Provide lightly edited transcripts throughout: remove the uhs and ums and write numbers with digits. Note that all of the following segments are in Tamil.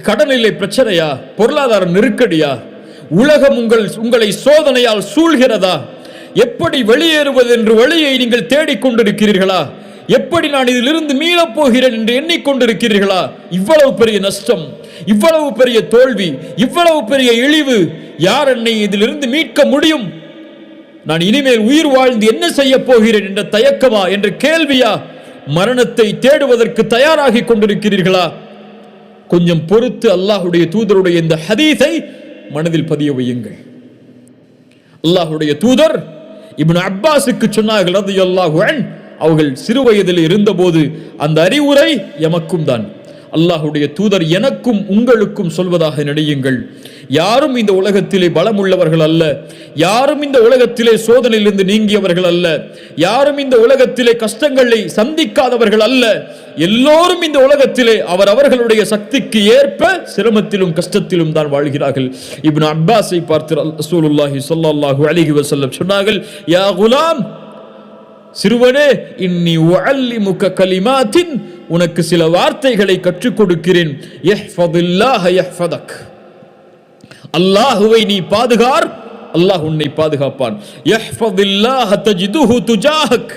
கடனிலை பிரச்சனையா, பொருளாதார நெருக்கடியா, உலகம் உங்களை சோதனையால் சூழ்கிறதா, எப்படி வெளியேறுவது என்று வழியை நீங்கள் தேடிக்கொண்டிருக்கிறீர்களா, எப்படி நான் இதிலிருந்து மீளப் போகிறேன் என்று எண்ணிக்கொண்டிருக்கிறீர்களா? இவ்வளவு பெரிய நஷ்டம், இவ்வளவு பெரிய தோல்வி, இவ்வளவு பெரிய இழிவு, யார் என்னை இதிலிருந்து மீட்க முடியும்? நான் இனிமேல் உயிர் வாழ்ந்து என்ன செய்ய போகிறேன் என்ற தயக்கமா, என்ற கேள்வியா? மரணத்தை தேடுவதற்கு தயாராகி கொண்டிருக்கிறீர்களா? கொஞ்சம் பொறுத்து அல்லாஹுடைய தூதருடைய இந்த ஹதீஸை மனதில் பதிய வையுங்கள். அல்லாஹுடைய தூதர் இப்னு அப்பாஸுக்கு சொன்னார்கள் ரலியல்லாஹு அன்ஹு, அவர்கள் சிறு வயதில் இருந்தபோது அந்த அறிவுரை எமக்கும் தான். அல்லாஹுடைய தூதர் எனக்கும் உங்களுக்கும் சொல்வதாக நினையுங்கள், யாரும் இந்த உலகத்திலே பலம் உள்ளவர்கள் அல்ல, யாரும் இந்த உலகத்திலே சோதனையிலிருந்து நீங்கியவர்கள் அல்ல, யாரும் இந்த உலகத்திலே கஷ்டங்களை சந்திக்காதவர்கள் அல்ல. எல்லோரும் இந்த உலகத்திலே அவர்களுடைய சக்திக்கு ஏற்ப சிரமத்திலும் கஷ்டத்திலும் தான் வாழ்கிறார்கள். இப்னு அப்பாஸை பார்த்து ரசூலுல்லாஹி ஸல்லல்லாஹு அலைஹி வஸல்லம் சொன்னார்கள், யா குலாம், சிறுவனே, இன்னி உஅல்லிமுக கலிமாத்தின், உனக்கு சில வார்த்தைகளை கற்றுக் கொடுக்கிறேன். யஹ்ஃபதுல்லாஹ யஹ்ஃபதக், அல்லாஹ்வை நீ பாதுகார், அல்லாஹ் உன்னை பாதுகாப்பான். யஹ்ஃபதுல்லாஹ தஜிதுஹு துஜாஹக்,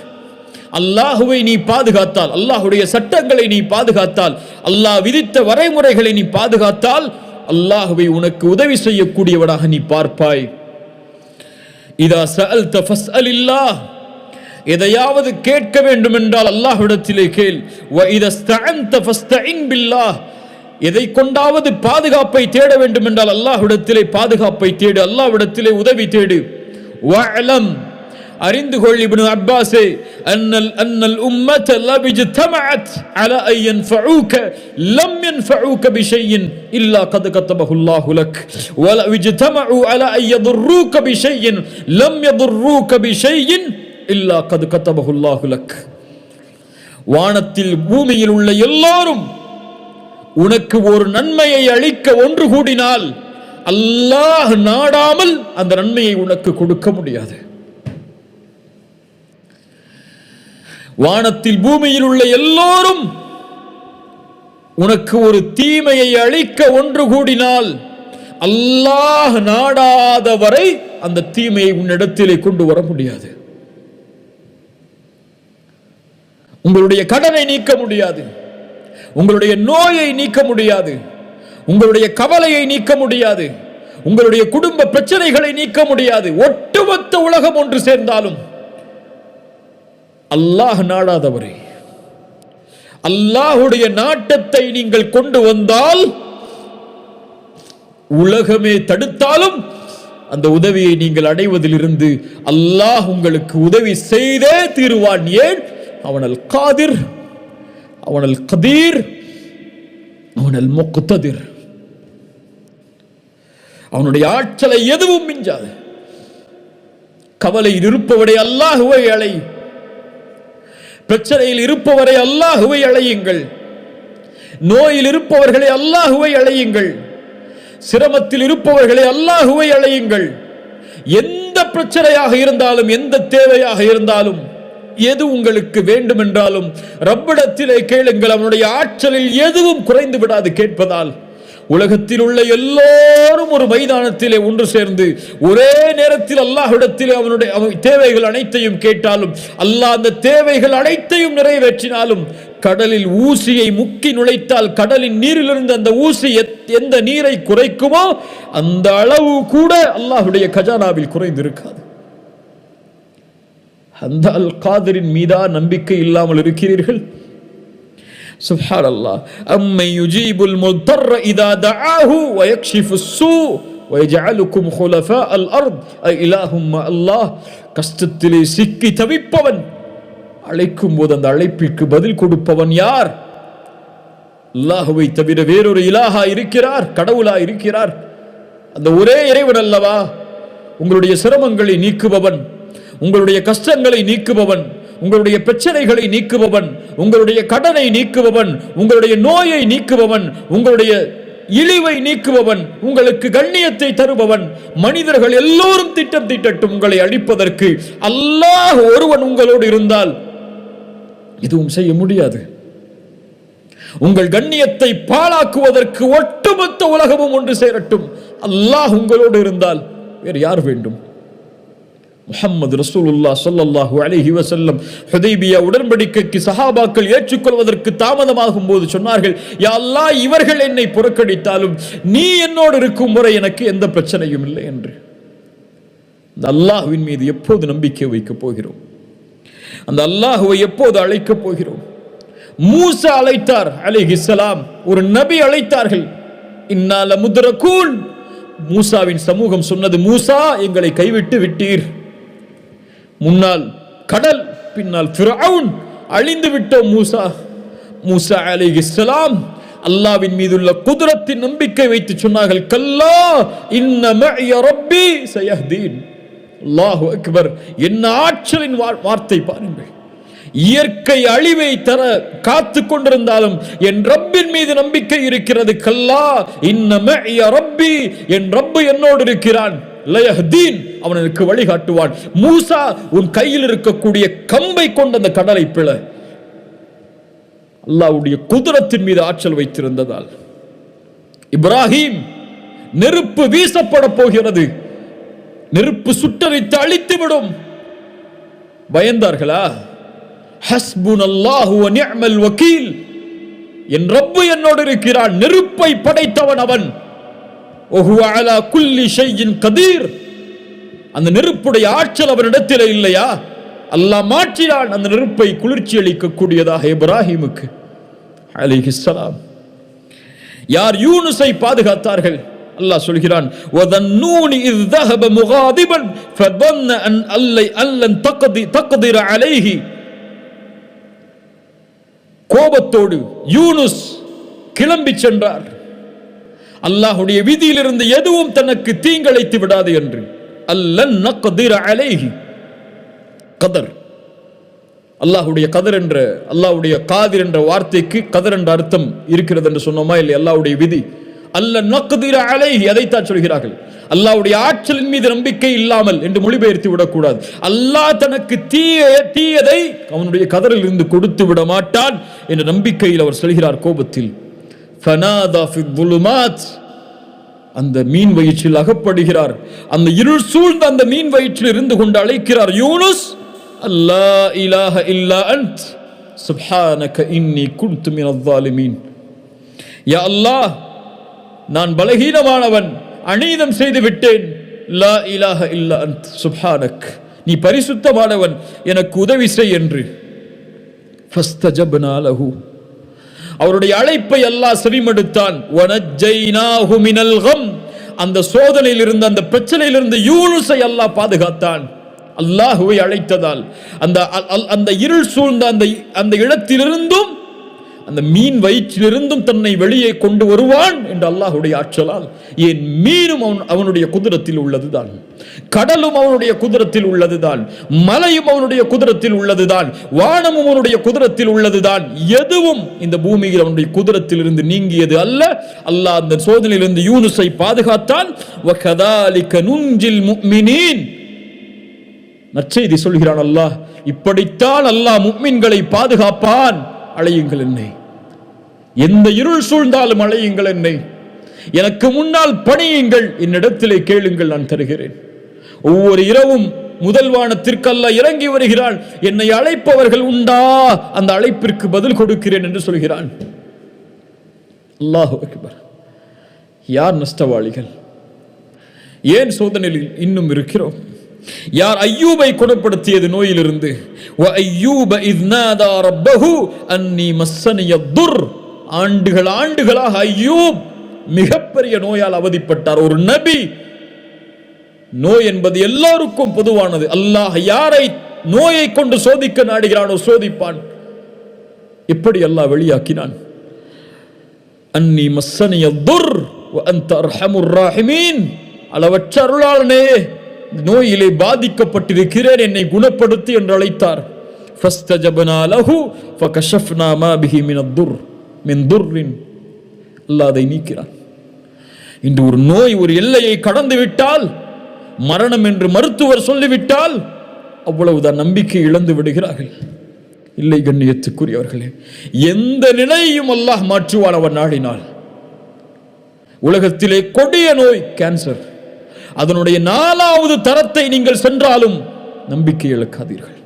அல்லாஹ்வை நீ பாதுகாத்தால், அல்லாஹ்வுடைய சட்டங்களை நீ பாதுகாத்தால், அல்லாஹ் விதித்த வரைமுறைகளை நீ பாதுகாத்தால், அல்லாஹ்வை உனக்கு உதவி செய்யக்கூடியவனாக நீ பார்ப்பாய். இதா சஅல்த ஃபஸ்அலில்லாஹ், எதையாவது கேட்க வேண்டும் என்றால் அல்லாஹ்விடத்திலே கேள். வ இதஸ்தஅன்த ஃபஸ்தஇன் பில்லாஹ், எதை கொண்டாவது பாதுகாப்பை தேட வேண்டும் என்றால் அல்லாஹ்விடத்திலே பாதுகாப்பை தேடு, அல்லாஹ்விடத்திலே உதவி தேடு. வஅலம், அறிந்து கொள் இப்னு அப்பாஸே, அன்னல் உம்மத லபிஜ்தமஅத் அலா அன் யன்ஃபஊக லம் யன்ஃபஊக பிஷைஇன் இல்லா கத் கதபஹு அல்லாஹு லக் வல விஜ்தமஉ அலா அன் யதுர்ரூக பிஷைஇன் லம் யதுர்ரூக பிஷைஇன் இல்லா கத் கதபஹு அல்லாஹு லக். வானத்தில் பூமியில் உள்ள எல்லாரும் உனக்கு ஒரு நன்மையை அளிக்க ஒன்று கூடினால் அல்லாஹ் நாடாமல் அந்த நன்மையை உனக்கு கொடுக்க முடியாது. வானத்தில் பூமியில் உள்ள எல்லோரும் உனக்கு ஒரு தீமையை அளிக்க ஒன்று கூடினால் அல்லாஹ் நாடாத வரை அந்த தீமையை உன்னிடத்திலே கொண்டு வர முடியாது. உங்களுடைய கடனை நீக்க முடியாது, உங்களுடைய நோயை நீக்க முடியாது, உங்களுடைய கவலையை நீக்க முடியாது, உங்களுடைய குடும்ப பிரச்சனைகளை நீக்க முடியாது. ஒட்டுமொத்த உலகம் ஒன்று சேர்ந்தாலும் அல்லாஹ் நாடாதவரை, அல்லாஹுடைய நாட்டத்தை நீங்கள் கொண்டு வந்தால், உலகமே தடுத்தாலும் அந்த உதவியை நீங்கள் அடைவதிலிருந்து அல்லாஹ் உங்களுக்கு உதவி செய்தே தீருவான். ஏன்? அவனல் காதிர், அவனல் கதீர், அவனல் முக்ததிர். அவனுடைய ஆற்றலை எதுவும் மிஞ்சாது. கவலையில் இருப்பவரை அல்லாஹ்வை அழை, பிரச்சனையில் இருப்பவரை அல்லாஹ்வை அழையுங்கள், நோயில் இருப்பவர்களை அல்லாஹ்வை அழையுங்கள், சிரமத்தில் இருப்பவர்களை அல்லாஹ்வை அழையுங்கள். எந்த பிரச்சனையாக இருந்தாலும், எந்த தேவையாக இருந்தாலும், எது உங்களுக்கு வேண்டும் என்றாலும் ரப்பிடத்திலே கேளுங்கள். அவனுடைய ஆற்றலில் எதுவும் குறைந்து விடாது கேட்பதால். உலகத்தில் உள்ள எல்லோரும் ஒரு மைதானத்திலே ஒன்று சேர்ந்து ஒரே நேரத்தில் அல்லாஹ்விடத்திலே அவனுடைய தேவைகள் அனைத்தையும் கேட்டாலும், அல்லாஹ் அந்த தேவைகள் அனைத்தையும் நிறைவேற்றினாலும், கடலில் ஊசியை முக்கி நுழைத்தால் கடலின் நீரிலிருந்து அந்த ஊசி எந்த நீரை குறைக்குமோ அந்த அளவு கூட அல்லாஹ்வுடைய கஜானாவில் குறைந்திருக்காது. அந்த அல் காதிரின் மீதா நம்பிக்கை இல்லாமல் இருக்கிறீர்கள்? சுப்ஹானல்லாஹ். அம்மை யுஜீபுல் முத்தர்ர இதா தஆஹு வ யக்ஷிஃபுஸ் ஸூ வ யஜஅலுக்கும் குலஃபா அல் அர்த் இலாஹும் அல்லாஹ். கஷ்டத்திலே சிக்கி தவிப்பவன் அழைக்கும் போது அந்த அழைப்பிற்கு பதில் கொடுப்பவன் யார்? அல்லாஹ்வை தவிர வேறொரு இலாஹா இருக்கிறார்? கடவுளா இருக்கிறார்? அந்த ஒரே இறைவன் அல்லவா உங்களுடைய சிரமங்களை நீக்குபவன், உங்களுடைய கஷ்டங்களை நீக்குபவன், உங்களுடைய பிரச்சனைகளை நீக்குபவன், உங்களுடைய கடனை நீக்குபவன், உங்களுடைய நோயை நீக்குபவன், உங்களுடைய இழிவை நீக்குபவன், உங்களுக்கு கண்ணியத்தை தருபவன். மனிதர்கள் எல்லோரும் திட்டம் தீட்டட்டும் உங்களை அழிப்பதற்கு, அல்லாஹ் ஒருவன் உங்களோடு இருந்தால் எதுவும் செய்ய முடியாது. உங்கள் கண்ணியத்தை பாழாக்குவதற்கு ஒட்டுமொத்த உலகமும் ஒன்று சேரட்டும். அல்லாஹ் உங்களோடு இருந்தால் வேறு யார் வேண்டும்? முஹம்மது ரசூலுல்லாஹ் ஸல்லல்லாஹு அலைஹி வஸல்லம் ஹுதைபியா உடன்படிக்கைக்கு சஹாபாக்கள் ஏற்றுக்கொள்வதற்கு தாமதமாகும் போது சொன்னார்கள், யா அல்லாஹ், இவர்கள் என்னை புறக்கணித்தாலும் நீ என்னோடு இருக்கும் வரை எனக்கு எந்த பிரச்சனையும் இல்லை என்று. அந்த அல்லாஹ்வின் மீது எப்போது நம்பிக்கை வைக்கப் போகிறோம்? அந்த அல்லாஹ்வை எப்போது அழைக்கப் போகிறோம்? மூசா அழைத்தார் அலைஹிஸ்ஸலாம், ஒரு நபி அழைத்தார்கள். இன்னா லமுத்ரகூன். மூசாவின் சமூகம் சொன்னது, மூசா, எங்களை கைவிட்டு விட்டீர். முன்னால் கடல், பின்னால் ஃபிரௌன், அழிந்து விட்டோம் மூசா. மூசா அலைஹிஸ்ஸலாம் அல்லாஹ்வின் மீதுள்ள குத்ரத்தின் நம்பிக்கை வைத்து சொன்னார்கள், கல்லா இன்ன மஇய ரப்பி சயஹ்தீன். அல்லாஹு அக்பர்! என்ன ஆற்றலின் வார்த்தை பாருங்கள். இயற்கை அழிவை தர காத்து கொண்டிருந்தாலும் என் ரப்பின் மீது நம்பிக்கை இருக்கிறது. கல்லா இன்ன மஇய ரப்பி, என் ரப்பு என்னோடு இருக்கிறான். லயஹ்தீன், அவன் எனக்கு வழிகாட்டுவான். மூசா, உன் கையில் இருக்கக்கூடிய கம்பை கொண்ட அந்த கடலை பிள. அல்லாஹ்வுடைய குத்ரத்தின் மீது ஆற்றல் வைத்திருந்ததால். இப்ராஹிம், நெருப்பு வீசப்பட போகிறது, நெருப்பு சுட்டரித்து அழித்துவிடும். பயந்தார்களா? ஹஸ்புனல்லாஹு வ நிஅமல் வகீல், என் ரப்பு என்னோடு இருக்கிறான், நெருப்பை படைத்தவன் அவன். வஹுவ அலா குல்லி ஷைஇன் கதீர், அந்த நெருப்புடைய ஆற்றல் அவனிடத்தில் இல்லையா? அல்லாஹ் மாற்றினான் அந்த நெருப்பை குளிர்ச்சி அளிக்கக்கூடியதாக இப்ராஹிமுக்கு அலைஹிஸ்ஸலாம். யார் யூனுஸை பாதுகாத்தார்கள்? அல்லாஹ் சொல்கிறான், வதன்னூனி இஸ் ذهب முகாதிபன் ஃபظن அன் அல்லன் தக்திர அலைஹி. கோபத்தோடு யூனுஸ் கிளம்பி சென்றார். அல்லாஹ்வுடைய விதியிலிருந்து எதுவும் தனக்கு தீங்கிழைத்து விடாது என்று. அல்லன் நக்திர அலைஹி. கதர், அல்லாஹ்வுடைய கதர் என்ற, அல்லாஹ்வுடைய காதிர் என்ற வார்த்தைக்கு கதர் என்ற அர்த்தம் இருக்கிறது என்று சொன்னோமா இல்லை? அல்லாஹ்வுடைய விதி. அல்ல நக்திர அலைஹி, அதைத்தான் சொல்கிறார்கள். அல்லாஹ்வுடைய ஆற்றலின் மீது நம்பிக்கை இல்லாமல் என்று மொழிபெயர்த்து விடக்கூடாது. அல்லாஹ் தனக்கு தீயதை அவனுடைய கதரில் இருந்து கொடுத்து விட மாட்டான் என்ற நம்பிக்கையில் அவர் சொல்கிறார் கோபத்தில். ஃபனாதா ஃபில் ظுலுமாத், அந்த மீன் வயிற்றில் அகப்படுகிறார். அந்த இருள் சூழ்ந்த அந்த மீன் வயிற்றில் இருந்து கொண்டு அழைக்கிறார், யூனுஸ், அல்லா இலாஹ இல்லா அன்த் சுப்ஹானக இன்னி குன்து மினல் ஸாலிமீன். யா அல்லாஹ், நான் பலகீனமானவன், அநீதம் செய்து விட்டேன். லா இலாஹ இல்லா அன்த் சுப்ஹானக், நீ பரிசுத்தமானவன், எனக்கு உதவி செய் என்று. ஃபஸ்தஜப்னா லஹு, அவருடைய அழைப்பை அல்லாஹ் செவிமடுத்தான். வனஜ்ஜைனாஹு மினல் கம், அந்த சோதனையில் இருந்து, அந்த பிரச்சனையில் இருந்து யூனுஸை அல்லாஹ் பாதுகாத்தான். அல்லாஹ்வை அழைத்ததால் அந்த இருள் சூழ்ந்த அந்த இடத்திலிருந்தும், அந்த மீன் வயிற்றிலிருந்தும் தன்னை வெளியே கொண்டு வருவான் என்று அல்லாஹ்வுடைய ஆற்றலால். ஏன் மீனும் அவனுடைய குதிரத்தில் உள்ளதுதான், கடலும் அவனுடைய குதிரத்தில் உள்ளதுதான், மலையும் அவனுடைய குதிரத்தில் உள்ளதுதான், வானமும் அவனுடைய குதிரத்தில் உள்ளதுதான். எதுவும் இந்த பூமியில் அவனுடைய குதிரத்தில் இருந்து நீங்கியது அல்ல. அல்லாஹ் அந்த சோதனையிலிருந்து யூனுஸை பாதுகாத்தான். வகதாலிக நுஞ்சில் முஃமினீன், நற்செய்தி சொல்கிறான் அல்லாஹ், இப்படித்தான் அல்லாஹ் முஃமின்களை பாதுகாப்பான். அழையுங்கள் என்னை, எந்த இருள் சூழ்ந்தாலும் அழையுங்கள் என்னை, எனக்கு முன்னால் பணியுங்கள், என்னிடத்திலே கேளுங்கள், நான் தருகிறேன். ஒவ்வொரு இரவும் முதல் வானத்திற்கு அல்லாஹ் இறங்கி வருகிறான். என்னை அழைப்பவர்கள் உண்டா, அந்த அழைப்பிற்கு பதில் கொடுக்கிறேன் என்று சொல்கிறான். அல்லாஹு அக்பர்! யார் நஷ்டவாளிகள்? ஏன் சோதனையில் இன்னும் இருக்கிறோம்? யார் ஐயூபை குணப்படுத்தியது நோயிலிருந்து? வ ஐயூப இஸ் நாதா ரப்பஹு அன்னி மஸ்ஸனிய துர். ஆண்டுகளாக ஐயூப் மிகப்பெரிய நோயால் அவதிப்பட்டார். ஒரு நபி. நோய் என்பது எல்லாருக்கும் பொதுவானது. அல்லாஹ் யாரை நோயை கொண்டு சோதிக்க நாடுகிறானோ சோதிப்பான். எப்படி அல்லாஹ் வெளியாக்கினான்? அன்னி மஸ்ஸனிய துர் வ அன்த அர்ஹமுர் ராஹிமீன். அளவற்ற அருளாளனே, நோயிலே பாதிக்கப்பட்டிருக்கிறேன், என்னை குணப்படுத்தி என்று அழைத்தார். ஃபஸ்தஜப்னா லஹு ஃபகஷஃப்னா மா பிஹி மின் துர்ரின். அல்லாஹ் அதை நீக்கிறான். இன்று ஒரு நோய் ஒரு எல்லையை கடந்து விட்டால், மரணம் என்று மருத்துவர் சொல்லிவிட்டால், அவ்வளவுதான், நம்பிக்கை இழந்து விடுகிறார்கள். இல்லை கண்ணியத்துக்குரியவர்களே, எந்த நிலையையும் அல்லாஹ் மாற்றுவான் அவன் நாடினால். உலகத்திலே கொடிய நோய் கேன்சர், அதனுடைய 4வது தரத்தை நீங்கள் சென்றாலும் நம்பிக்கை இழக்காதீர்கள்,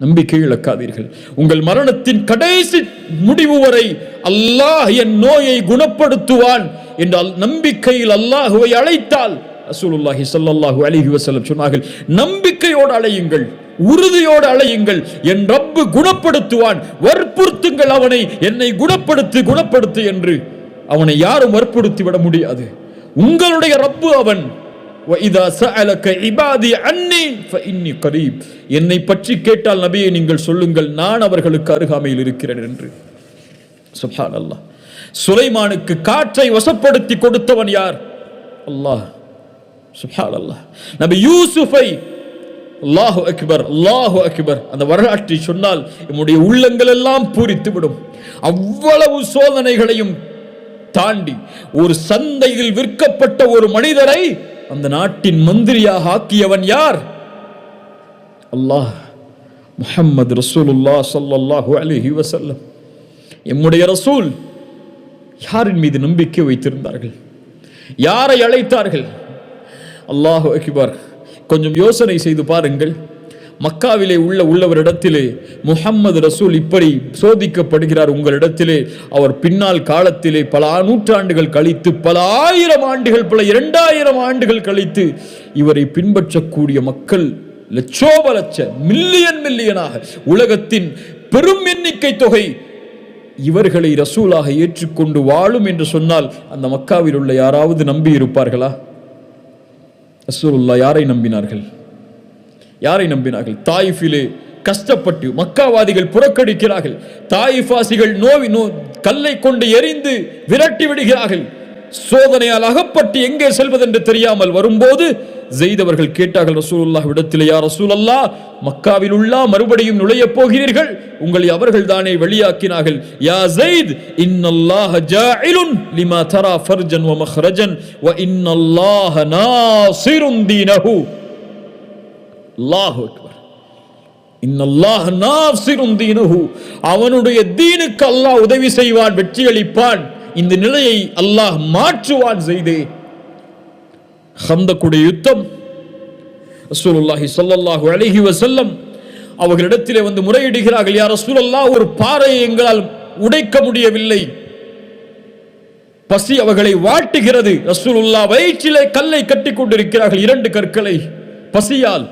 நம்பிக்கை இழக்காதீர்கள். உங்கள் மரணத்தின் கடைசி முடிவு வரை அல்லாஹ் என் நோயை குணப்படுத்துவான் என்றால் நம்பிக்கையில் அல்லாஹுவை அழைத்தால், ரசூலுல்லாஹி ஸல்லல்லாஹு அலைஹி வஸல்லம் சொன்னார்கள், நம்பிக்கையோடு அழையுங்கள், உறுதியோடு அழையுங்கள், என் ரப்பு குணப்படுத்துவான், வற்புறுத்துங்கள் அவனை, என்னை குணப்படுத்து குணப்படுத்து என்று. அவனை யாரும் வற்புறுத்தி விட முடியாது. உங்களுடைய ரப்பு அவன். وَإِذَا سَأَلَكَ عِبَادِي عَنِّي فَإِنِّي قَرِيبٌ. என்னை பற்றி கேட்டால் நபியே நீங்கள் சொல்லுங்கள், நான் அவர்களுக்கு அருகாமையில் இருக்கிறேன் என்று. சுப்ஹானல்லாஹ். சுலைமானுக்கு காற்றை வசப்படுத்தி கொடுத்தவன் யார்? அல்லாஹ். சுப்ஹானல்லாஹ். நபி யூசுஃபை, அல்லாஹு அக்பர், அல்லாஹு அக்பர், அந்த வரலாற்றை சொன்னால் நம்முடைய உள்ளங்கள் எல்லாம் பூரித்து விடும். அவ்வளவு சோதனைகளையும் தாண்டி ஒரு சந்தையில் விற்கப்பட்ட ஒரு மனிதரை அந்த நாட்டின் மந்திரியாக ஆக்கியவன் யார்? அல்லாஹ். முஹம்மது ரசூலுல்லாஹ் ஸல்லல்லாஹு அலைஹி வஸல்லம், எம்முடைய ரசூல் யாரின் மீது நம்பிக்கை வைத்திருந்தார்கள்? யாரை அழைத்தார்கள்? அல்லாஹு அக்பர். கொஞ்சம் யோசனை செய்து பாருங்கள். மக்காவிலே உள்ளவரிடத்திலே முஹம்மது ரசூல் இப்படி சோதிக்கப்படுகிறார் உங்களிடத்திலே. அவர் பின்னால் காலத்திலே பல நூற்றாண்டுகள் கழித்து, பல 1000 ஆண்டுகள், பல 2000 ஆண்டுகள் கழித்து இவரை பின்பற்றக்கூடிய மக்கள் லட்சோப லட்ச, மில்லியனாக, உலகத்தின் பெரும் எண்ணிக்கை தொகை இவர்களை ரசூலாக ஏற்றுக்கொண்டு வாழும் என்று சொன்னால் அந்த மக்காவில் உள்ள யாராவது நம்பி இருப்பார்களா? ரசூலுல்லாஹ் யாரை நம்பினார்கள்? யாரை நம்பினார்கள்? தாயிஃபிலே கஷ்டப்பட்டு மக்காவாதிகள் புறக்கணிக்கிறார்கள். தாயிஃபாசிகள் கல்லை கொண்டு எரிந்து விரட்டி விடுகிறார்கள். சோதனையால் அகப்பட்டு எங்கே செல்வதென்று தெரியாமல் வரும்போது ஸெய்த் அவர்கள் கேட்டார்கள் ரசூலுல்லாஹ் இடத்திலே, யா ரசூலல்லாஹ், மக்காவில் உள்ள மறுபடியும் நுழைய போகிறீர்கள், உங்களை அவர்கள் தானே வெளியாக்கினார்கள். யா ஸெய்த், இன்னல்லாஹ ஜாஇலுன் லிமா தரா ஃபர்ஜன் வ மக்ரஜன் வ இன்னல்லாஹ நாஸிருன் தீனஹு. அல்லாஹு அக்பர். இன்னல்லாஹ நாஸிருன் தீனஹு. அவனுடைய தீனுக்கு அல்லாஹ் உதவி செய்வான், வெற்றி அளிப்பான். இந்த நிலையை அல்லாஹ் மாற்றுவான். ஸெய்தே, ஹந்தக்குடைய யுத்தம், ரசூலுல்லாஹி ஸல்லல்லாஹு அலைஹி வஸல்லம் அவர்களிடத்திலே வந்து முறையிடுகிறார்கள், யா ரசூலல்லாஹ், ஒரு பாறையை எங்களால் உடைக்க முடியவில்லை, பசி அவர்களை வாட்டுகிறது. ரசூலுல்லாஹ் வயிற்றிலே கல்லை கட்டி கொண்டிருக்கிறார்கள், 2 கற்களை. பசியால்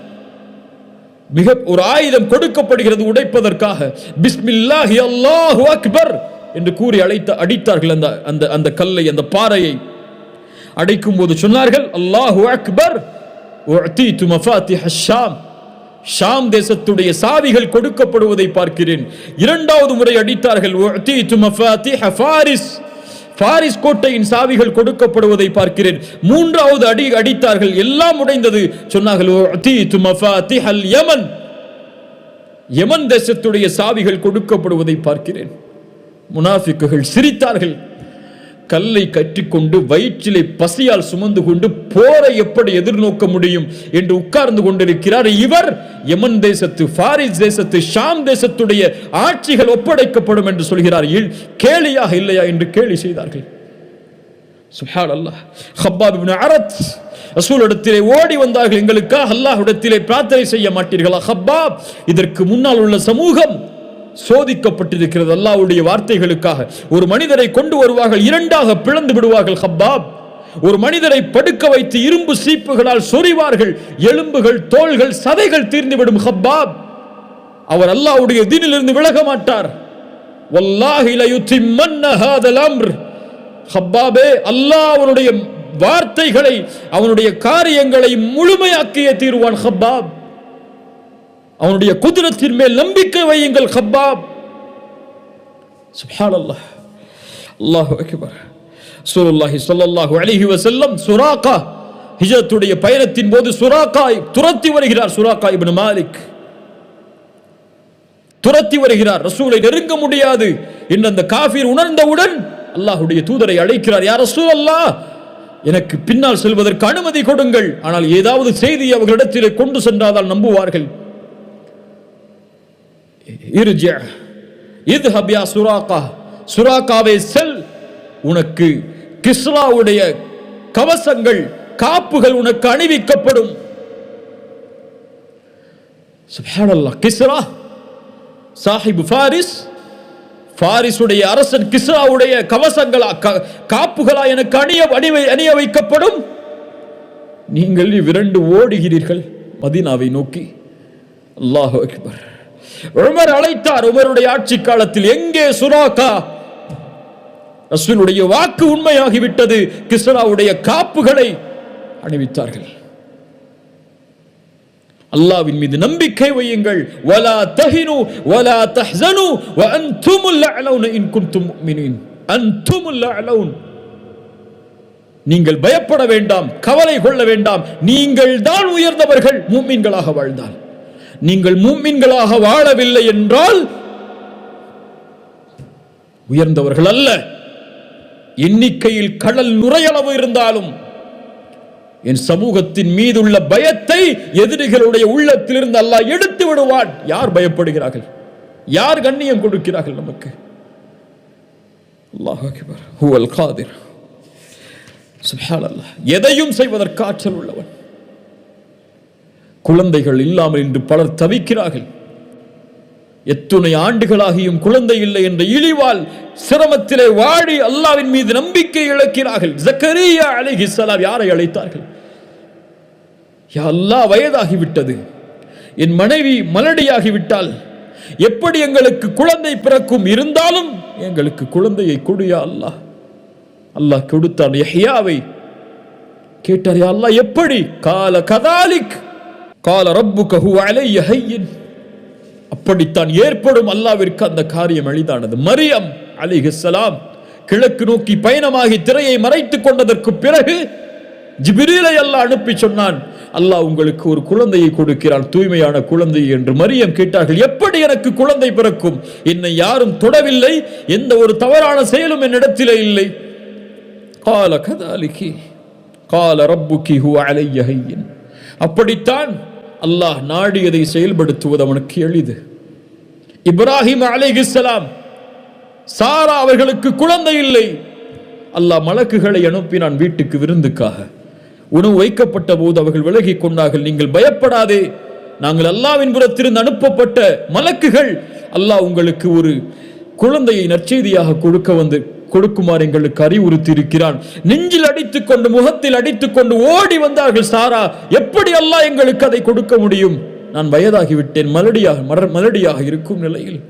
மிக ஒரு ஆயுதம் கொடுக்கப்படுகிறது உடைப்பதற்காக. பிஸ்மில்லாஹி அல்லாஹு அக்பர் என்று கூறி அடித்தார்கள் அந்த கல்லை, அந்த பாறையை. அடைக்கும் போது சொன்னார்கள், அல்லாஹு அக்பர், உஅதீது மஃபாத்திஹ ஷாம், ஷாம் தேசத்துடைய சாவிகள் கொடுக்கப்படுவதை பார்க்கிறேன். 2வது முறை அடித்தார்கள், உஅதீது மஃபாத்திஹ ஃபாரிஸ், பாரிஸ் கோட்டையின் சாவிகள் கொடுக்கப்படுவதை பார்க்கிறேன். 3வது அடித்தார்கள், எல்லாம் உடைந்தது. சொன்னார்கள், உஅதீது மஃபாத்திஹல் யமன், யமன் தேசத்துடைய சாவிகள் கொடுக்கப்படுவதை பார்க்கிறேன். முனாஃபிக்குகள் சிரித்தார்கள். கல்லை கட்டிக்கொண்டு வயிற்றிலே பசியால் சுமந்து கொண்டு போரை எப்படி எதிர்நோக்க முடியும் என்று உட்கார்ந்து கொண்டிருக்கிறார். இவர் யமன் தேசத்து, பாரிஸ் தேசத்து, ஷாம் தேசத்துடைய ஆட்சிகள் ஒப்படைக்கப்படும் என்று சொல்கிறார். கேலியாக இல்லையா என்று கேலி செய்தார்கள். சுப்ஹானல்லாஹ். ஹப்பாப் இப்னு அரத் ரசூலிடத்திலே ஓடி வந்தார்கள், எங்களுக்காக அல்லாஹ்விடத்திலே பிரார்த்தனை செய்ய மாட்டீர்களா? ஹப்பாப், இதற்கு முன்னால் உள்ள சமூகம் சோதிக்கப்பட்டிருக்கிறது அல்லாஹ்வுடைய வார்த்தைகளுக்காக. ஒரு மனிதரை கொண்டு வருவார்கள், 2ஆக பிளந்து விடுவார்கள். ஹப்பாப், ஒரு மனிதரை படுக்க வைத்து இரும்பு சீப்புகளால் சொறிவார்கள், எலும்புகள், தோள்கள், சதைகள் தீர்ந்துவிடும். ஹப்பாப், அவர் அல்லாஹ்வுடைய தீனிலிருந்து விலக மாட்டார். வல்லாஹி லயுத்திம்மன்ன ஹாதல் அம்ர். ஹப்பாபே, அல்லாஹ் அவனுடைய வார்த்தைகளை, அவனுடைய காரியங்களை முழுமையாக்கிய தீர்வான். ஹப்பாப், அவனுடைய குதிரத்தின் மேல் நம்பிக்கை வையுங்கள். ஹப்பாப். சுப்ஹானல்லாஹ், அல்லாஹு அக்பர். ரசூலுல்லாஹி ஸல்லல்லாஹு அலைஹி வஸல்லம் சுராகா ஹிஜ்ரத்துடைய பயணத்தின் போது சுராகா துரத்தி வருகிறார். சுராகா இப்னு மாலிக் துரத்தி வருகிறார். ரசூலை நெருங்க முடியாது என்று அந்த காஃபிர் உணர்ந்தவுடன் அல்லாஹ்வுடைய தூதரை அழைக்கிறார். யா ரசூலல்லாஹ், எனக்கு பின்னால் செல்வதற்கு அனுமதி கொடுங்கள், ஆனால் ஏதாவது செய்தி அவர்களிடத்திலே கொண்டு சென்றால் நம்புவார்கள் இர்ஜி இத்ஹப் யா சுராகா, சுராகாவே செல், உனக்கு கிஸ்ராவுடைய கவசங்கள் காப்புகள் உனக்கு அணிவிக்கப்படும். சுப்ஹானல்லாஹ். கிஸ்ரா சாஹிப் ஃபாரிஸ், ஃபாரிஸுடைய அரசன் கிஸ்ராவுடைய கவசங்களா காப்புகளா எனக்கு அணிய வைக்கப்படும். நீங்கள் விரண்டு ஓடுகிறீர்கள் மதீனாவை நோக்கி. அல்லாஹு அக்பர். உமர் அழைத்தார். உமருடைய ஆட்சி காலத்தில் எங்கே சுராகா? ரசூலுடைய வாக்கு உண்மையாகிவிட்டது. கிஸ்ராவுடைய காப்புகளை அணிவித்தார்கள். அல்லாஹ்வின் மீது நம்பிக்கை வையுங்கள். வலா தஹினு வலா தஹ்ஸனு வ அன்துமுல் அலவுன இன் குன்தும் முஃமினீன். அன்துமுல் அலவுன். நீங்கள் பயப்பட வேண்டாம், கவலை கொள்ள வேண்டாம். நீங்கள் தான் உயர்ந்தவர்கள் முஃமின்களாக வாழ்ந்தால். நீங்கள் முஃமின்களாக வாழவில்லை என்றால் உயர்ந்தவர்கள் அல்ல. எண்ணிக்கையில் கடல் நுரையளவு இருந்தாலும் என் சமூகத்தின் மீதுள்ள பயத்தை எதிரிகளுடைய உள்ளத்திலிருந்து அல்லாஹ் எடுத்து விடுவான். யார் பயப்படுகிறார்கள்? யார் கண்ணியம் கொடுக்கிறார்கள் நமக்கு? அல்லாஹ் அக்பர். ஹுவல் காதிர். சுப்ஹானல்லாஹ். எதையும் செய்வதற்கு ஆற்றல் உள்ளவன். குழந்தைகள் இல்லாமல் இன்று பலர் தவிக்கிறார்கள். எத்துணை ஆண்டுகளாகியும் குழந்தை இல்லை என்ற இழிவால் சிரமத்திலே வாடி அல்லாஹ்வின் மீது நம்பிக்கை இழக்கிறார்கள். ஜக்கரியா அலைஹிஸ்ஸலாம் யாரை அழைத்தார்கள்? யா அல்லாஹ், வயதாகிவிட்டது, என் மனைவி மலடியாகிவிட்டால் எப்படி எங்களுக்கு குழந்தை பிறக்கும்? இருந்தாலும் எங்களுக்கு குழந்தையை கொடு யா அல்லாஹ். அல்லாஹ் கொடுத்தான் யஹ்யாவை. கேட்டார், யா அல்லாஹ் எப்படி? கால கதாலிக் கால ரப்புக ஹுவ அலைய ஹய்யின். அப்படித்தான் ஏற்படும். அல்லாஹ்விற்கு அந்த காரியம் எளிதானது. மரியம் அலைஹிஸ்ஸலாம் கிழக்கு நோக்கி பயணமாகி திரையை மறைத்துக் கொண்டதற்கு பிறகு ஜிப்ரீலை அல்லாஹ் அனுப்பி சொன்னான், அல்லாஹ் உங்களுக்கு ஒரு குழந்தையை கொடுக்கிறான், தூய்மையான குழந்தை என்று. மரியம் கேட்டார்கள், எப்படி எனக்கு குழந்தை பிறக்கும்? என்னை யாரும் தொடவில்லை, எந்த ஒரு தவறான செயலும் என்னிடத்திலே இல்லை. கால கதாலிகி கால ரப்புகி ஹுவ அலைய ஹய்யின். அப்படித்தான் அல்லாஹ் நாடியதை செயல்படுத்துவது அவனுக்கு எளிது. இப்ராஹிம் அலைஹிஸ்ஸலாம், சாரா அவர்களுக்கு குழந்தை இல்லை. அல்லாஹ் மலக்குகளை அனுப்பினான் வீட்டுக்கு விருந்துக்காக. உணவு வைக்கப்பட்ட போது அவர்கள் விலகி கொண்டார்கள். நீங்கள் பயப்படாதே, நாங்கள் அல்லாஹ்வின் புறத்திலிருந்து அனுப்பப்பட்ட மலக்குகள், அல்லாஹ் உங்களுக்கு ஒரு குழந்தையை நற்செய்தியாக கொடுக்குமாறு எங்களுக்கு அறிவுறுத்தி இருக்கிறான். நெஞ்சில் அடித்துக் கொண்டு முகத்தில் அடித்துக் கொண்டு ஓடி வந்தார்கள் சாரா. எப்படி அல்லாஹ் எங்களுக்கு அதை கொடுக்க முடியும்? நான் வயதாகிவிட்டேன், மலடியாக இருக்கும் நிலையில்.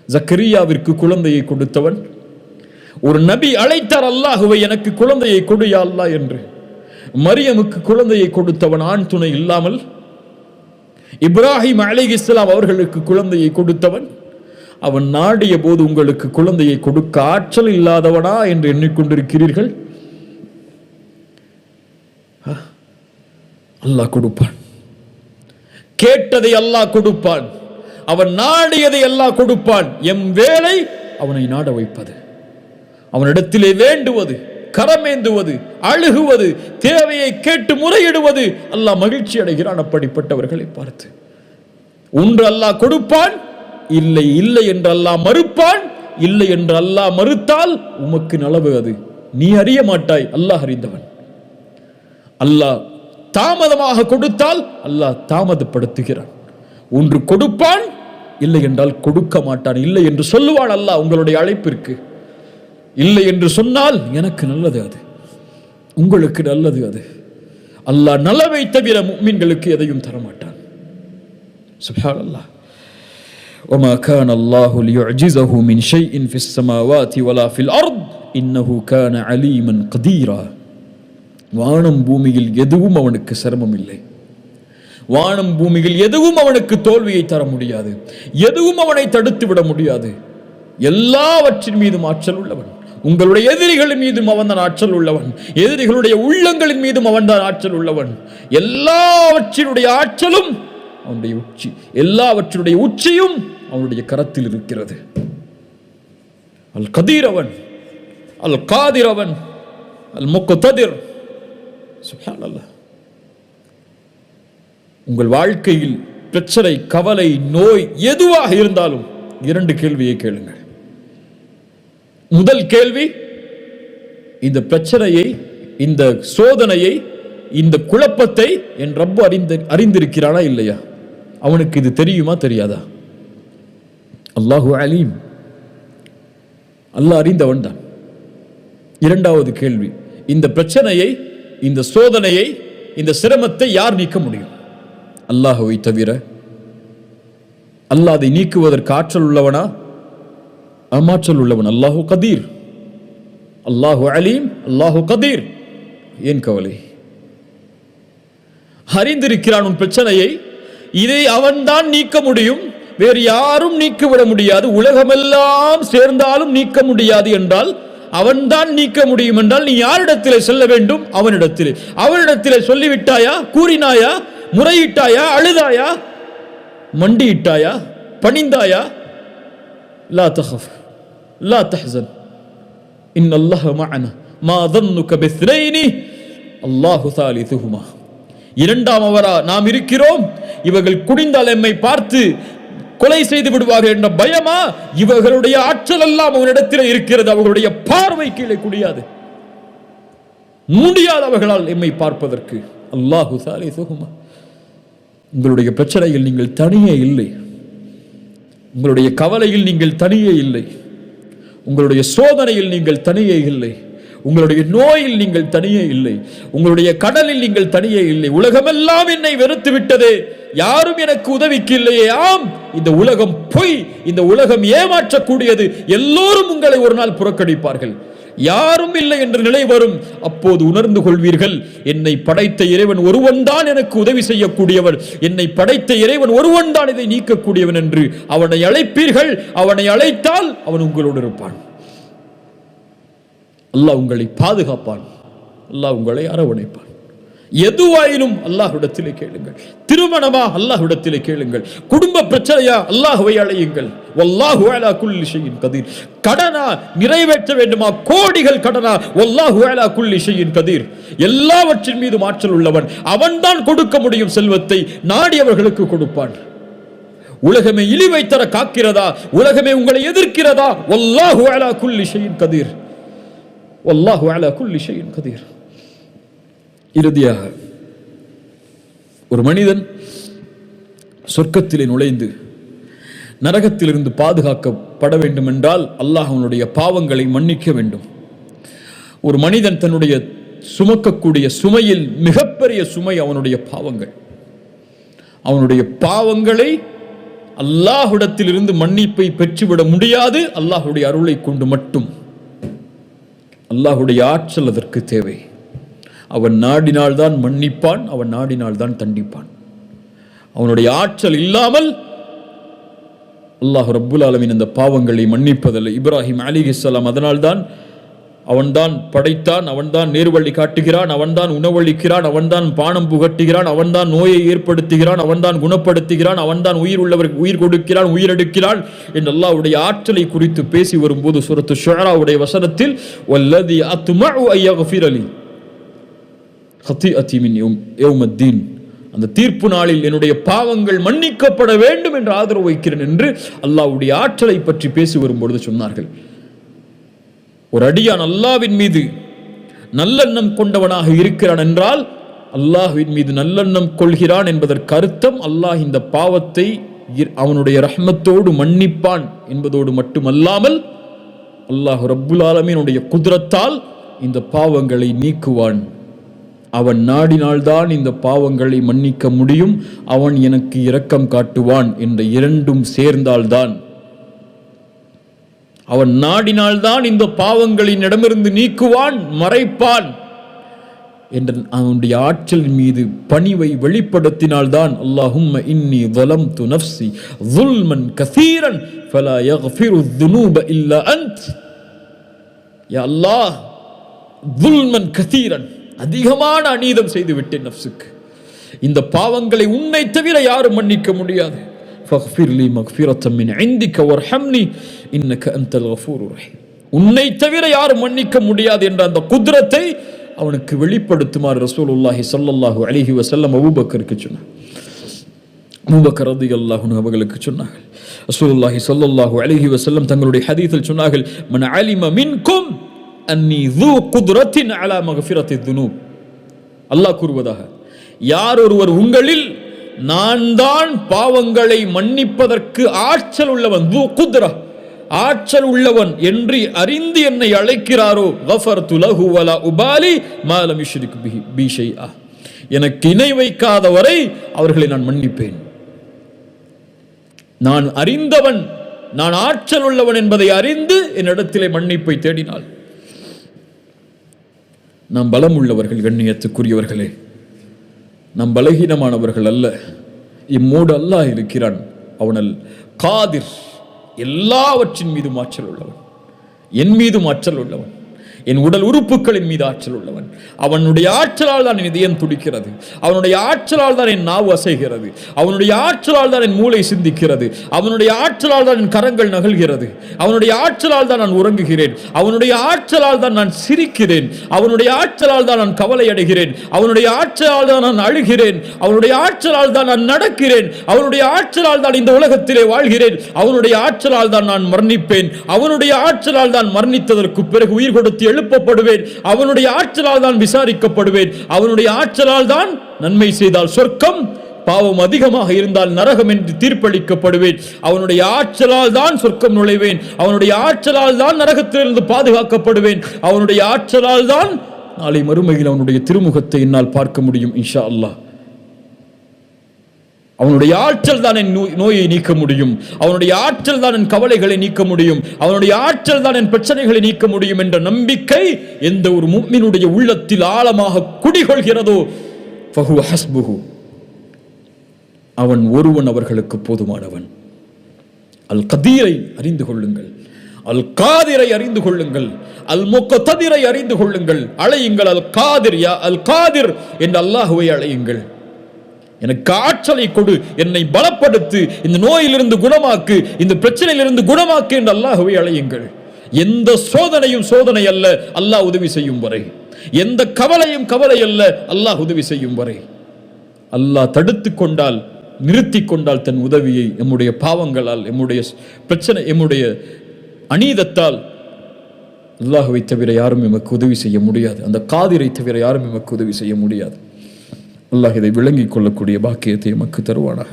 ஜக்கரியாவிற்கு குழந்தையை கொடுத்தவன் ஒரு நபி அழைத்தார் அல்லாஹுவை, எனக்கு குழந்தையை கொடு யா அல்லாஹ் என்று. மரியமுக்கு குழந்தையை கொடுத்தவன் ஆண் துணை இல்லாமல். இப்ராஹிம் அலைஹிஸ்ஸலாம் அவர்களுக்கு குழந்தையை கொடுத்தவன். அவன் நாடிய போது உங்களுக்கு குழந்தையை கொடுக்க ஆற்றல் இல்லாதவனா என்று எண்ணிக்கொண்டிருக்கிறீர்கள்? அல்லாஹ் கொடுப்பான். கேட்டதை அல்லாஹ் கொடுப்பான். அவன் நாடியதை அல்லாஹ் கொடுப்பான். எம் வேலை அவனை நாட வைப்பது, அவனிடத்திலே வேண்டுவது, கரமேந்துவது, அழுகுவது, தேவையை கேட்டு முறையிடுவது. அல்லாஹ் மகிழ்ச்சி அடைகிறான் அப்படிப்பட்டவர்களை பார்த்து. ஒன்று அல்லாஹ் கொடுப்பான், இல்லை இல்லை என்று அல்லாஹ் மறுப்பான். இல்லை என்று அல்லாஹ் மறுத்தால் உமக்கு நலவு, அது நீ அறிய மாட்டாய், அல்லாஹ் அறிந்தவன். அல்லாஹ் தாமதமாக கொடுத்தால் அல்லாஹ் தாமதப்படுத்துகிறான். ஒன்று கொடுப்பான், இல்லை என்றால் கொடுக்க மாட்டான். இல்லை என்று சொல்லுவான் அல்லாஹ் உங்களுடைய அழைப்பிற்கு. இல்லை என்று சொன்னால் எனக்கு நல்லது, அது உங்களுக்கு நல்லது. அது அல்லாஹ் நலவை தவிர முஃமின்களுக்கு எதையும் தரமாட்டான். சுப்ஹானல்லாஹ். وما كان الله ليعجزه من شيء في السماوات ولا في الأرض إنه كان عليما قديرا. வானம் பூமியில் எதுவும் அவனுக்கு சிரமம் இல்லை. வானம் பூமியில் எதுவும் அவனுக்கு தோல்வியை தர முடியாது. எதுவும் அவனை தடுத்து விட முடியாது. எல்லாவற்றின் மீதும் ஆற்றல் உள்ளவன். உங்களுடைய எதிரிகளின் மீதும் அவன் தான் ஆற்றல் உள்ளவன். எதிரிகளுடைய உள்ளங்களின் மீதும் அவன் தான் ஆற்றல் உள்ளவன். எல்லாவற்றினுடைய ஆற்றலும் அவனுடைய உச்சி, எல்லாவற்றினுடைய உச்சியும் அவனுடைய கரத்தில் இருக்கிறது. அல் கதீரவன், அல் காதிரவன், அல் முக்ததிர். சுப்ஹானல்லாஹ். உங்கள் வாழ்க்கையில் பிரச்சனை, கவலை, நோய் எதுவாக இருந்தாலும் 2 கேள்வியை கேளுங்கள். முதல் கேள்வி, இந்த பிரச்சனையை, இந்த சோதனையை, இந்த குழப்பத்தை என் ரப்பு அறிந்திருக்கிறானா இல்லையா? அவனுக்கு இது தெரியுமா தெரியாதா? அல்லாஹு அலீம், அல்லாஹ் அறிந்தவன் தான். இரண்டாவது கேள்வி, இந்த பிரச்சனையை, இந்த சோதனையை, இந்த சிரமத்தை யார் நீக்க முடியும்? அல்லாஹ்வை தவிர. அல்லாஹ் அதை நீக்குவதற்கு ஆற்றல் உள்ளவனா? ஆற்றல் உள்ளவன். அல்லாஹு கதீர், அல்லாஹு அலீம், அல்லாஹு கதீர். ஏன் கவலை? அறிந்திருக்கிறான் உன் பிரச்சனையை. இதை அவன்தான் நீக்க முடியும், வேறு யாரும் நீக்கிவிட முடியாது. உலகமெல்லாம் சேர்ந்தாலும் நீக்க முடியாது என்றால் அவன்தான் நீக்க முடியும் என்றால் நீ யாரிடத்திலே செல்ல வேண்டும்? அவனிடத்திலே. அவனிடத்திலே சொல்லிவிட்டாயா? கூறினாயா? முறையிட்டாயா? அழுதாயா? மண்டியிட்டாயா? பணிந்தாயா? லா தஹஃப் லா தஹ்சன் இன்னல்லாஹ மஅனா மா ظنك باثنين அல்லாஹு ثالثهما. இரண்டாமவரா நாம் இருக்கிறோம், இவர்கள் குனிந்தால் எம்மை பார்த்து கொலை செய்து விடுவார்கள் என்ற பயமா? இவர்களுடைய ஆற்றல் எல்லாம் அவனிடத்தில் இருக்கிறது. அவர்களுடைய பார்வை கீழே குடியாது, முடியாது அவர்களால் எம்மை பார்ப்பதற்கு. அல்லாஹு ثالثهما. உங்களுடைய பிரச்சனையில் நீங்கள் தனியே இல்லை, உங்களுடைய கவலையில் நீங்கள் தனியே இல்லை, உங்களுடைய சோதனையில் நீங்கள் தனியே இல்லை, உங்களுடைய நோயில் நீங்கள் தனியே இல்லை, உங்களுடைய கடலில் நீங்கள் தனியே இல்லை. உலகமெல்லாம் என்னை வெறுத்து விட்டதே, யாரும் எனக்கு உதவிக்கு இல்லையே. ஆம், இந்த உலகம் பொய், இந்த உலகம் ஏமாற்றக்கூடியது. எல்லோரும் உங்களை ஒரு நாள் புறக்கணிப்பார்கள். யாரும் இல்லை என்ற நிலை வரும். அப்போது உணர்ந்து கொள்வீர்கள், என்னை படைத்த இறைவன் ஒருவன் தான் எனக்கு உதவி செய்யக்கூடியவன், என்னை படைத்த இறைவன் ஒருவன் தான் இதை நீக்கக்கூடியவன் என்று அவனை அழைப்பீர்கள். அவனை அழைத்தால் அவன் உங்களோடு இருப்பான். அல்லாஹ் உங்களை பாதுகாப்பான், அல்லாஹ் உங்களை அரவணைப்பான். எதுவாயினும் அல்லாஹ்விடத்திலே கேளுங்கள். திருமணமா? அல்லாஹ்விடத்திலே கேளுங்கள். குடும்ப பிரச்சனையா? அல்லாஹ்வை அழையுங்கள். வல்லாஹு அலா குல்லி ஷைஇன் கதீர். கடனா? நிறைவேற்ற வேண்டுமா? கோடிகள் கடனா? வல்லாஹு அலா குல்லி ஷைஇன் கதீர். எல்லாவற்றின் மீது ஆற்றல் உள்ளவன். அவன்தான் கொடுக்க முடியும் செல்வத்தை, நாடியவர்களுக்கு கொடுப்பான். உலகமே இழிவை தர காக்கிறதா? உலகமே உங்களை எதிர்க்கிறதா? வல்லாஹு அலா குல்லி ஷைஇன் கதீர். வல்லாஹு அலா குல்லி ஷைஇன் கதீர். இறுதியாக, ஒரு மனிதன் சொர்க்கத்திலே நுழைந்து நரகத்திலிருந்து பாதுகாக்கப்பட வேண்டும் என்றால் அல்லாஹ் அவனுடைய பாவங்களை மன்னிக்க வேண்டும். ஒரு மனிதன் தன்னுடைய சுமக்கக்கூடிய சுமையில் மிகப்பெரிய சுமை அவனுடைய பாவங்கள். அவனுடைய பாவங்களை அல்லாஹ்விடத்திலிருந்து மன்னிப்பை பெற்றுவிட முடியாது, அல்லாஹ்வுடைய அருளை கொண்டு மட்டும். அல்லாஹ்வுடைய ஆற்றல் அதற்கு தேவை. அவன் நாடினால்தான் மன்னிப்பான், அவன் நாடினால்தான் தண்டிப்பான். அவனுடைய ஆற்றல் இல்லாமல் அல்லாஹ் ரப்புல் ஆலமீன் அந்த பாவங்களை மன்னிப்பதில்லை. இப்ராஹிம் அலைஹிஸ்ஸலாம் அதனால்தான் அவன்தான் படைத்தான், அவன்தான் நேர்வழி காட்டுகிறான், அவன்தான் உணவளிக்கிறான், அவன்தான் பானம் புகட்டுகிறான், அவன்தான் நோயை ஏற்படுத்துகிறான், அவன்தான் குணப்படுத்துகிறான், அவன்தான் உயிர் உள்ளவருக்கு உயிர் கொடுக்கிறான், உயிரெடுக்கிறான் என்று அல்லாஹ்வுடைய ஆற்றலை குறித்து பேசி வரும்போது சூரத்து ஷுஆராவுடைய வசனத்தில் வல்லதி அத்மஉ அய்யக்ஃபிர லி ஹதீஅதி மின் யௌமத்தீன், அந்த தீர்ப்பு நாளில் என்னுடைய பாவங்கள் மன்னிக்கப்பட வேண்டும் என்று ஆதரவு வைக்கிறேன் என்று அல்லாஹ்வுடைய ஆற்றலை பற்றி பேசி வரும்பொழுது சொன்னார்கள். ஒரு அடியான் அல்லாஹ்வின் மீது நல்லெண்ணம் கொண்டவனாக இருக்கிறான் என்றால் அல்லாஹ்வின் மீது நல்லெண்ணம் கொள்கிறான் என்பதற்கு அர்த்தம் அல்லாஹ் இந்த பாவத்தை அவனுடைய ரஹ்மத்தோடு மன்னிப்பான் என்பதோடு மட்டுமல்லாமல் அல்லாஹ் ரப்புல் ஆலமீனுடைய குத்ரத்தால் இந்த பாவங்களை நீக்குவான். அவன் நாடினால்தான் இந்த பாவங்களை மன்னிக்க முடியும், அவன் எனக்கு இரக்கம் காட்டுவான் என்ற இரண்டும் சேர்ந்தால்தான், அவன் நாடினால்தான் இந்த பாவங்களின் இடமிருந்து நீக்குவான், மறைப்பான் என்ற அவனுடைய ஆற்றலின் மீது பணிவை வெளிப்படுத்தினால்தான் அல்லாஹும்ம இன்னி ظلمت نفسي ظلما كثيرا فلا يغفر الذنوب الا انت. யா அல்லாஹ், ظلما كثيرا, அதிகமான அநீதம் செய்து விட்டேன் நஃப்ஸுக்கு, இந்த பாவங்களை உன்னை தவிர யாரும் மன்னிக்க முடியாது. ஃபக்ஃபிர் லி மக்ஃபிரத்தம் மின் இந்திக வர்ஹம்னி இன்னக அன்தல் கஃபூருர் ரஹீம். உன்னை தவிர யாரும் மன்னிக்க முடியாது என்ற அந்த குத்ரத்தை அவனுக்கு வெளிப்படுத்துமாறு ரசூலுல்லாஹி ஸல்லல்லாஹு அலைஹி வஸல்லம் அபூபக்கருக்கு சொன்னார். அபூபக்கர் ரலியல்லாஹு அன்ஹு அவர்களுக்கு சொன்னார்கள், ரசூலுல்லாஹி ஸல்லல்லாஹு அலைஹி வஸல்லம் தங்களுடைய ஹதீஸில் சொன்னார்கள், மன் அலிம மின்கும் அன்னி ذو قدرة على مغفرة الذنوب. அல்லாஹ் கூறுவதாக, யார் ஒருவர் உங்களில் நான் தான் பாவங்களை மன்னிப்பதற்கு ஆற்றல் உள்ளவன், ذو قدرة ஆற்றல் உள்ளவன் என்று அறிந்து என்னை அழைக்கிறாரோ, غفرت له ولا أبالي ما لم يشرك بي شيئا, எனக்கு இணை வைக்காதவரை அவர்களை நான் மன்னிப்பேன். நான் அறிந்தவன், நான் ஆற்றல் உள்ளவன் என்பதை அறிந்து என்னிடத்திலே மன்னிப்பை தேடினாள். நாம் பலம் உள்ளவர்கள், கண்ணியத்துக்குரியவர்களே, நாம் பலகீனமானவர்கள் அல்ல. இம்மோடு அல்லாஹ் இருக்கிறான். அவனல் காதிர், எல்லாவற்றின் மீதும் ஆற்றல் உள்ளவன், என் மீதும் ஆற்றல் உள்ளவன், என் உடல் உறுப்புகளின் மீது ஆற்றல் உள்ளவன். அவனுடைய ஆற்றலால் தான் என் இதயம் துடிக்கிறது, அவனுடைய ஆற்றலால் தான் என் நாவு அசைகிறது, அவனுடைய ஆற்றலால் தான் என் மூளை சிந்திக்கிறது, அவனுடைய ஆற்றலால் தான் என் கரங்கள் நகழ்கிறது, அவனுடைய ஆற்றலால் தான் நான் உறங்குகிறேன், அவனுடைய ஆற்றலால் தான் நான் சிரிக்கிறேன், அவனுடைய ஆற்றலால் தான் நான் கவலை அடைகிறேன், அவனுடைய ஆற்றலால் தான் நான் அழுகிறேன், அவனுடைய ஆற்றலால் தான் நான் நடக்கிறேன், அவனுடைய ஆற்றலால் தான் இந்த உலகத்திலே வாழ்கிறேன், அவனுடைய ஆற்றலால் தான் நான் மரணிப்பேன், அவனுடைய ஆற்றலால் தான் மரணித்ததற்கு பிறகு உயிர் கொடுத்து எழுப்பப்படுவேன், அவனுடைய ஆற்றலால் தான் விசாரிக்கப்படுவேன், அவனுடைய ஆற்றலால் தான் நன்மை செய்தால் சொர்க்கம், பாவம் அதிகமாக இருந்தால் நரகம் என்று தீர்ப்பளிக்கப்படுவேன், அவனுடைய ஆற்றலால் தான் சொர்க்கம் நுழைவேன், அவனுடைய ஆற்றலால் தான் நரகத்திலிருந்து பாதுகாக்கப்படுவேன், அவனுடைய ஆற்றலால் தான் நாளை மறுமையில் அவனுடைய திருமுகத்தை என்னால் பார்க்க முடியும் இன்ஷா அல்லாஹ். அவனுடைய ஆற்றல் தான் என் நோயை நீக்க முடியும், அவனுடைய ஆற்றல் தான் என் கவலைகளை நீக்க முடியும், அவனுடைய ஆற்றல் தான் என் பிரச்சனைகளை நீக்க முடியும் என்ற நம்பிக்கை எந்த ஒரு முஃமினுடைய உள்ளத்தில் ஆழமாக குடிகொள்கிறதோ ஃபஹுவ ஹஸ்புஹு, அவன் ஒருவன் அவர்களுக்கு போதுமானவன். அல் கதீரை அறிந்து கொள்ளுங்கள், அல் காதிரை அறிந்து கொள்ளுங்கள், அல் முக்ததிரை அறிந்து கொள்ளுங்கள். அழையுங்கள் அல் காதிர், யா அல் காதிர் என்று அல்லாஹ்வை அழையுங்கள். எனக்கு ஆற்றலை கொடு, என்னை பலப்படுத்து, இந்த நோயிலிருந்து குணமாக்கு, இந்த பிரச்சனையிலிருந்து குணமாக்கு என்று அல்லாஹ்வை அழையுங்கள். எந்த சோதனையும் சோதனை அல்ல அல்லாஹ் உதவி செய்யும் வரை, எந்த கவலையும் கவலை அல்ல அல்லாஹ் உதவி செய்யும் வரை. அல்லாஹ் தடுத்து கொண்டால், நிறுத்தி கொண்டால் தன் உதவியை எம்முடைய பாவங்களால், எம்முடைய பிரச்சனை, எம்முடைய அநீதத்தால் அல்லாஹ்வை தவிர யாரும் எமக்கு உதவி செய்ய முடியாது, அந்த காதிரை தவிர யாரும் எமக்கு உதவி செய்ய முடியாது. அல்லாஹ் இதை விளங்கிக் கொள்ளக்கூடிய பாக்கியத்தை எமக்கு தருவானாக.